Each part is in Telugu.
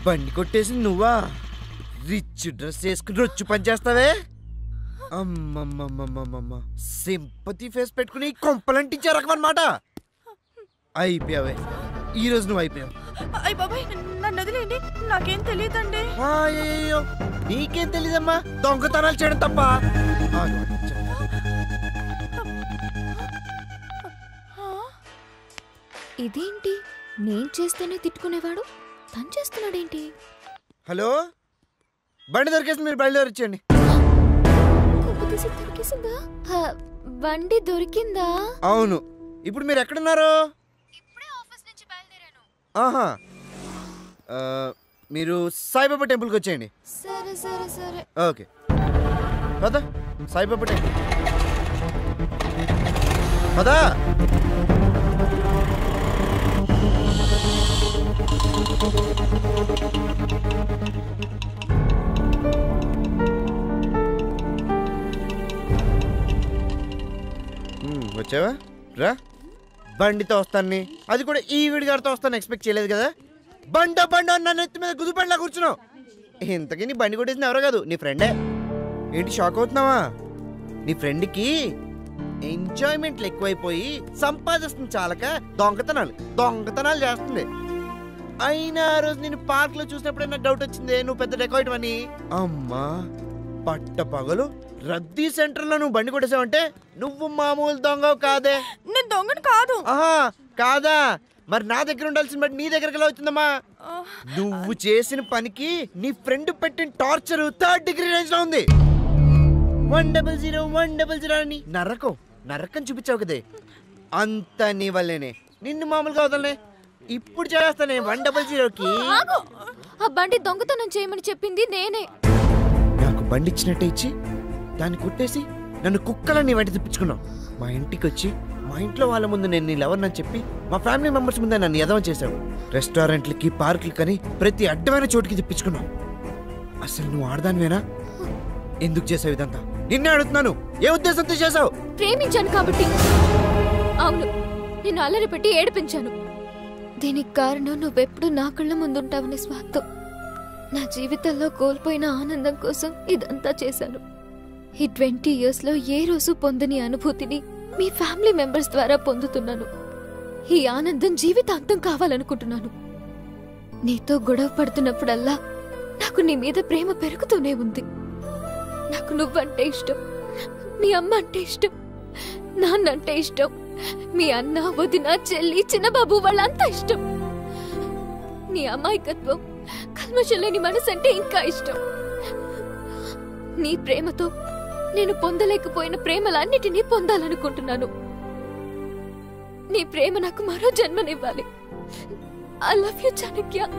బండి కొట్టేసింది నువ్వా? రిచ్ డ్రెస్ వేసుకుని రొచ్చు పని చేస్తావే? అమ్మమ్మమ్మమ్మమ్మ, సింపతి ఫేస్ పెట్టుకుని కొంపలంటించే రకం అన్నమాట. అయిపోయావే, ఈ రోజు నువ్వు అయిపోయావు. అయ్య బాబాయ్, నన్ను వదిలేండి, నాకేం తెలియదండి. అయ్యో, నీకేం తెలీదమ్మా, దొంగతనాలు చేయడం తప్ప. ఇదేంటి, నేను చేస్తేనే తిట్టుకునేవాడు, తను చేస్తున్నాడేంటి? హలో, బండి దొరికేసింది, మీరు బయలుదేరొచ్చండి. బండి దొరికిందా? అవును. ఇప్పుడు మీరు ఎక్కడున్నారు? ఆహా, మీరు సాయిబాబా టెంపుల్కి వచ్చేయండి. సరే సరే సరే, ఓకే. పదా, సాయిబాబా టెంపుల్ పదా. వచ్చావా? రా, బండితో వస్తాను, అది కూడా ఈ విడిగాడితో వస్తాను ఎక్స్పెక్ట్ చేయలేదు కదా. బండ నన్ను ఎత్తి మీద గుదుబండిలా కూర్చున్నావు. ఇంతకీ నీ బండి కొట్టేసింది ఎవరో కాదు, నీ ఫ్రెండే. ఏంటి షాక్ అవుతున్నావా? నీ ఫ్రెండ్కి ఎంజాయ్మెంట్లు ఎక్కువైపోయి సంపాదిస్తుంది చాలక దొంగతనాలు చేస్తుంది. అయినా ఆ రోజు నేను పార్క్ లో చూసినప్పుడే నాకు డౌట్ వచ్చింది, నువ్వు పెద్ద డెకాయిట్ అని. అమ్మా, పట్ట పగలు రద్దీ సెంటర్ లో నువ్వు బండి కొట్టేసావంటే నువ్వు మామూలు దొంగ కాదే. నేను దొంగను కాదు. ఆహా, కాదా? మరి నా దగ్గర ఉండాల్సిన బట్టి నీ దగ్గరికి ఎలా వచ్చిందమ్మా? నువ్వు చేసిన పనికి నీ ఫ్రెండ్ పెట్టిన టార్చర్ 3rd డిగ్రీ రేంజ్ లో ఉంది. 100 అని నరకం చూపించావు కదే, అంత నీ వల్లేనే. నిన్ను మామూలుగా వదలనే, ఇప్పుడు చేస్తానే 100కి. ఆ బండి దొంగతనం చేయమని చెప్పింది నేనే. నాకు బండి ఇచ్చినట్టే ఇచ్చి దాన్ని కొట్టేసి నన్ను కుక్కలని వెంట తిప్పించుకున్నావు. మా ఇంటికి వచ్చి మా ఇంట్లో వాళ్ళ ముందు నేను నీ లవర్నని చెప్పి మా ఫ్యామిలీ మెంబర్స్ ముందే నన్ను ఎదవం చేశావు. రెస్టారెంట్లకి, పార్కులకని ప్రతి అడ్డమైన చోటుకి తిప్పించుకున్నావు. అసలు నువ్వు ఆడదానివేనా? ఎందుకు చేసావు ఇదంతా? నిన్నే అడుగుతున్నాను, ఏ ఉద్దేశంతో చేసావు? ప్రేమించాను కాబట్టి. అవును, నేను అల్లరి పెట్టి ఏడిపించాను. దీనికి కారణం నువ్వెప్పుడు నా కళ్ళ ముందుంటావనే స్వార్థం. నా జీవితంలో కోల్పోయిన ఆనందం కోసం ఇదంతా చేశాను. ఈ 20 years లో ఏ రోజు పొందని అనుభూతిని మీ ఫ్యామిలీ మెంబర్స్ ద్వారా పొందుతున్నాను. ఈ ఆనందం జీవితాంతం కావాలనుకుంటున్నాను. నీతో గొడవ పడుతున్నప్పుడల్లా నాకు నీ మీద ప్రేమ పెరుగుతూనే ఉంది. నాకు నువ్వంటే ఇష్టం, మీ అమ్మ అంటే ఇష్టం, నాన్నంటే ఇష్టం, మీ అన్న, వదిన, చెల్లి, చిన్నబాబు వాళ్ళంతా ఇష్టం. నీ అమాయకత్వం, కల్మషం లేని మనసు అంటే ఇంకా ఇష్టం. నీ ప్రేమతో నేను పొందలేకపోయిన ప్రేమలన్నిటినీ పొందాలనుకుంటున్నాను. నీ ప్రేమ నాకు మరో జన్మనివ్వాలి. I love you Chanakya.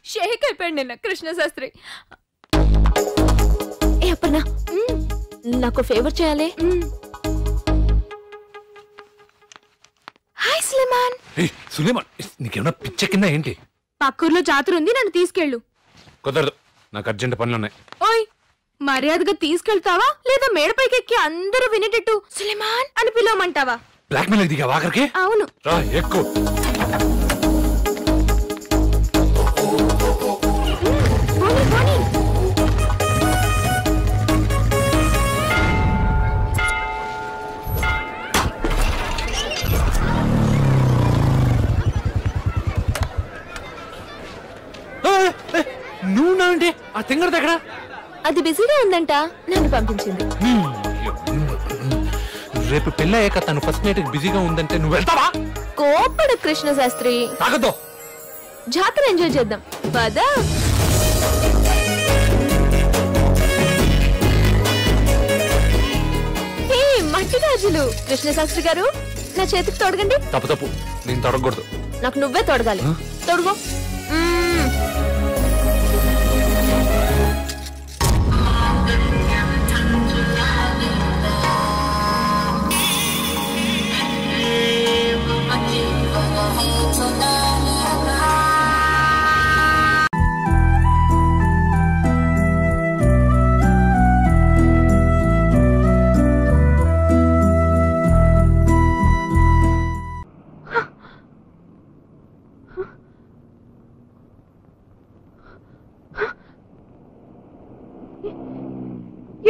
Shake అయిపోయాడు నిన్న కృష్ణ శాస్త్రి. ఏ అప్పన్నా, నాకు ఫేవర్ చేయాలి. హాయ్ సులేమాన్. సులేమాన్, నీకేమన్నా పిచ్చెక్కిందా ఏంటి? పక్కూర్లో జాతర ఉంది, నన్ను తీసుకెళ్ళు. కుదరదు, నాకు అర్జెంట్ పనులున్నాయి. ఓయ్, మర్యాదగా తీసుకెళ్తావా లేదా మేడపైకి ఎక్కి అందరూ వినేటట్టు సులేమాన్ అని పిలవమంటావా? బ్లాక్ మెయిల్ దిగా ఆఖరికి? అవును. రా ఎక్కువ. నువ్వు నాండి ఆ తింగర దగ్గర? అది బిజీగా ఉందంట, నన్ను పంపించింది. రేపు పెళ్ళయ్యాక తను ఫస్ట్ నైట్ బిజీగా ఉందంటే నువ్వు వెళ్తావా? కోపడ కృష్ణ శాస్త్రి. తాగొద్దు. జాతర ఎంజాయ్ చేద్దాం పదా. మట్టి గాజులు. కృష్ణ శాస్త్రి గారు నా చేతికి తొడగండి. తప్పు నేను తొడగకూడదు. నాకు నువ్వే తొడగాలి. తొడుగు.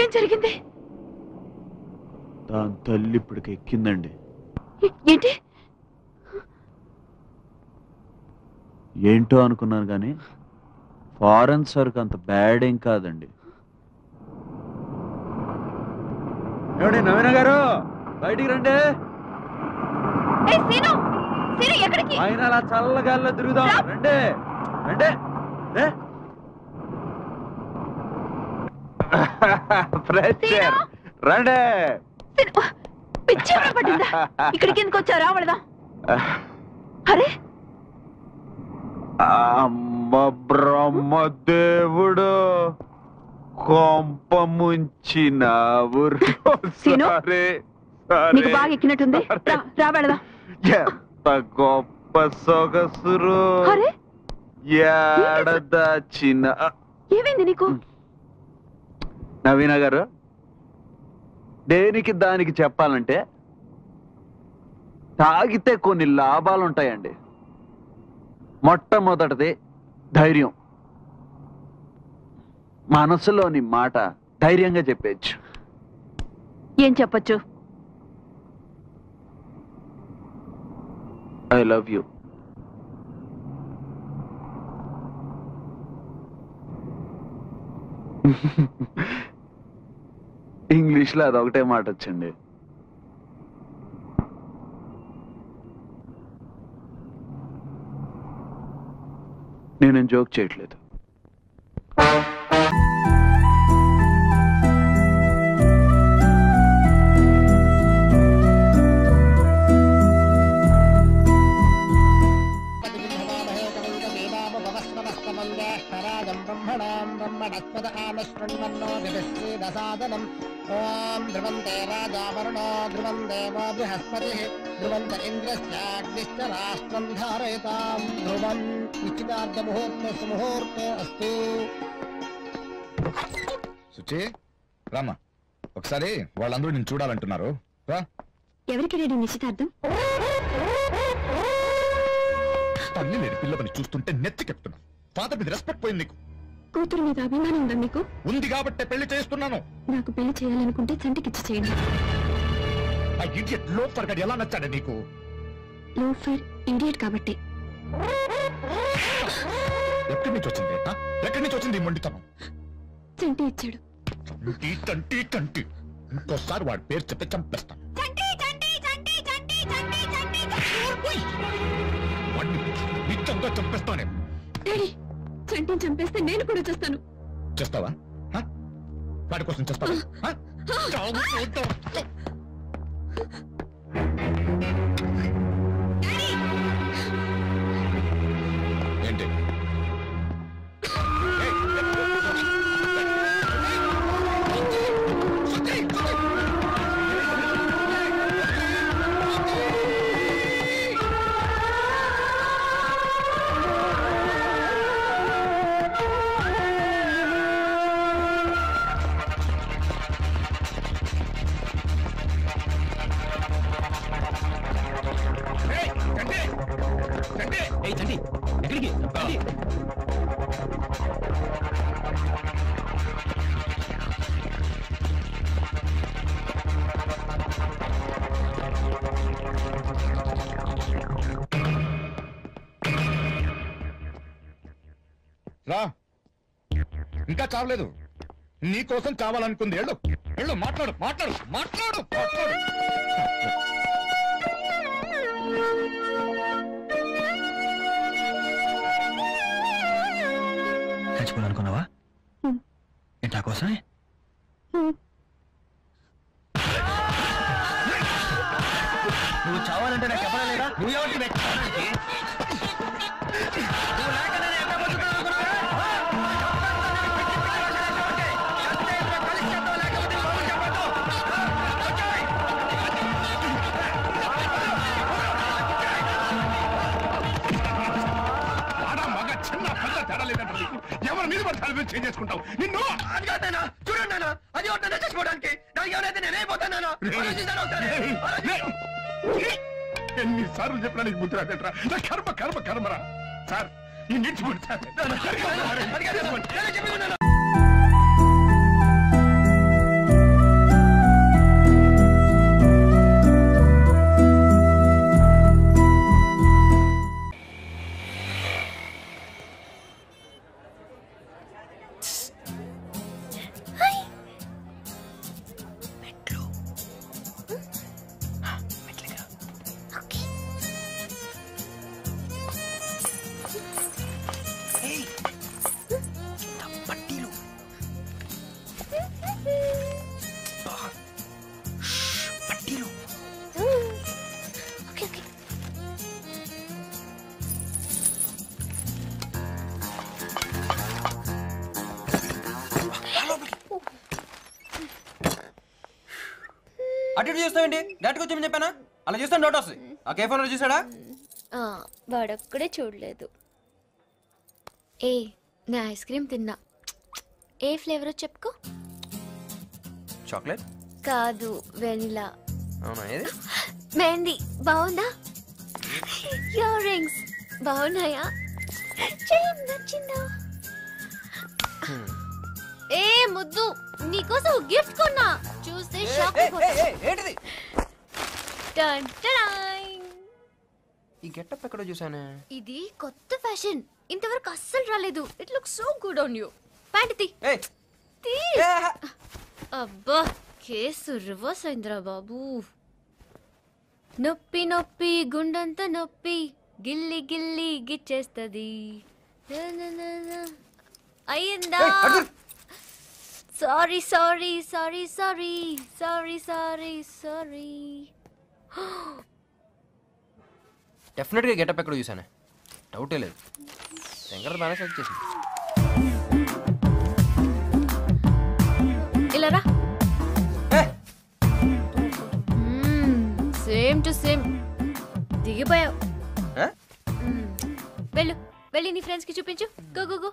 ఏం జరిగింది? దాని తల్లి ఇప్పటికి ఎక్కిందండి. ఏంటి? ఏంటో అనుకున్నాను కానీ ఫారెన్ సరుకు అంత బ్యాడ్ ఏం కాదండి. నవీన గారు బయటికి రండి. ఆయన అలా చల్లగాల్లో తిరుగుదాం. రండి రండి. రండి. పిచ్చి పట్టిందా? ఇక్కడికి ఎందుకు వచ్చారా? వెళదాం. అరే అమ్మ బ్రహ్మదేవుడు కొంప ముంచినావు. నీకు బాగా ఎక్కినట్టుంది. రా వెళదాం. ఎంత గొప్ప సొగసురు. ఏడదాచిన. ఏమైంది నీకు? నవీన గారు దేనికి దానికి చెప్పాలంటే తాగితే కొన్ని లాభాలు ఉంటాయండి. మొట్టమొదటిది ధైర్యం. మనసులోని మాట ధైర్యంగా చెప్పచ్చు. ఏం చెప్పచ్చు? I love you. ఇంగ్లీష్లో అదొకటే మాట వచ్చండి. నేనేం జోక్ చేయట్లేదు. ఓం ధ్రువంతే రాజావరుణో ధ్రువం దేవో బృహస్పతిః ధ్రువంత ఇంద్రశ్చాగ్నిశ్చ రాష్ట్రం ధారయతాం ధ్రువం నిశ్చితార్థ ముహూర్తస్సు ముహూర్తో అస్తు. సుచి రామా, ఒకసారి వాళ్ళందరూ నేను చూడాలంటున్నారు. ఎవరికి రెడీ నిశ్చితార్థం? తల్లి లేని పిల్లవని చూస్తుంటే నెత్తికెత్తున్నా. ఫాదర్ మీద రెస్పెక్ట్ పోయింది నీకు. కూతురు మీద అభిమానం ఉందా మీకు? ఉంది కాబట్టే పెళ్లి చేస్తున్నాను. నాకు పెళ్లి చేయాలనుకుంటే చంటికిచ్చి చేయండి. ఆ ఇడియట్ లోఫర్ గాడు ఎలా నచ్చాడు నీకు? లోఫర్ ఇడియట్ కాబట్టి. ఎక్కడి నుంచి వచ్చింది? ఎక్కడి నుంచి వచ్చింది ఈ మొండితనం? చంటి ఇచ్చాడు. తంటి తంటి ఇంకోసారి వాడి పేరు చెప్తే చంపేస్తాను. వాడిని నిజంగా చంపేస్తానే. డాడీ, చంటిని చంపేస్తే నేను కూడా చేస్తాను. చేస్తావా? వాడి కోసం చేస్తావా? ఏంటి? రా, ఇంకా చావలేదు. నీకోసం చావాలనుకుంది. వెళ్ళు వెళ్ళు, మాట్లాడు మాట్లాడు మాట్లాడు మాట్లాడు. చచ్చిపోవాలనుకున్నావా? ఏంటా కోసమే? నువ్వు చావాలంటే నాకు చెప్పడం లేదా? నువ్వు ఎవరికి వ్యక్తి ఎవరి మీద పడతాను చేంజ్ చేసుకుంటావు నిన్ను చూడండి అది చచ్చిపోవడానికి నేనైపోతాను. ఎన్నిసార్లు చెప్పినా నీకు బుద్ధి రాదట్రా. నా కర్మ కర్మ కర్మరా సార్ ఈ నిడిచిపోయి సార్ అటు చూస్తావేంటి? డైరెక్ట్ వచ్చి చెప్పానా? అలా చూస్తాను డౌట్ వస్తుంది. ఆ కేఫ్ ఓనర్ చూసాడా? వాడొక్కడే చూడలేదు. ఏ నా ఐస్ క్రీమ్ తిన్నా. ఏ ఫ్లేవర్ చెప్పుకో. చాక్లెట్ కాదు, వెనిలా. అవునా? ఏది? మెహందీ బాగుందా? ఇయర్ రింగ్స్ బాగున్నాయా? చైన్ నచ్చిందా? ఏ ముద్దు, నీకోసం గిఫ్ట్ కొన్నా. చూస్తే షాక్ ఏంటిది? ఈ గెటప్ ఎక్కడ చూసానే? ఇది కొత్త ఫ్యాషన్, ఇంతవరకు అస్సలు రాలేదు. It look so good on you. Pant తీ. అబ్బా, కేసు రివర్స్ అయిందిరా బాబు. నొప్పి నొప్పి గుండంతా నొప్పి, గిల్లి గిల్లి గిచ్చేస్తది. అయ్యిందా? Sorry sorry sorry sorry sorry sorry sorry. Definite గా గెటప్ ఎక్కడ చూసానే, డౌటే లేదు. శంకర్ బాగా సెలెక్ట్ చేసింది. ఇలా రా. సేమ్ టు సేమ్ దిగిపోయావు. వెళ్ళు, వెళ్ళి నీ ఫ్రెండ్స్ కి చూపించు. Go go go.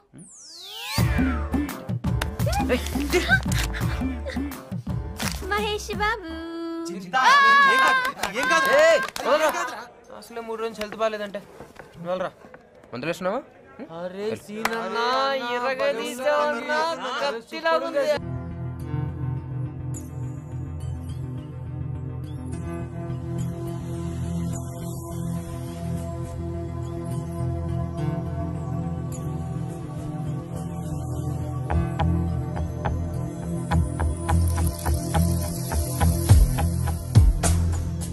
Mahesh Babu అసలే 3 రోజులు హెల్త్ బాగాలేదంటే వెళ్ళరా. మందులు వేస్తున్నావా? అరే సీనన్నా ఎర్రగా తీసావన్నా, కత్తిలాగుంది.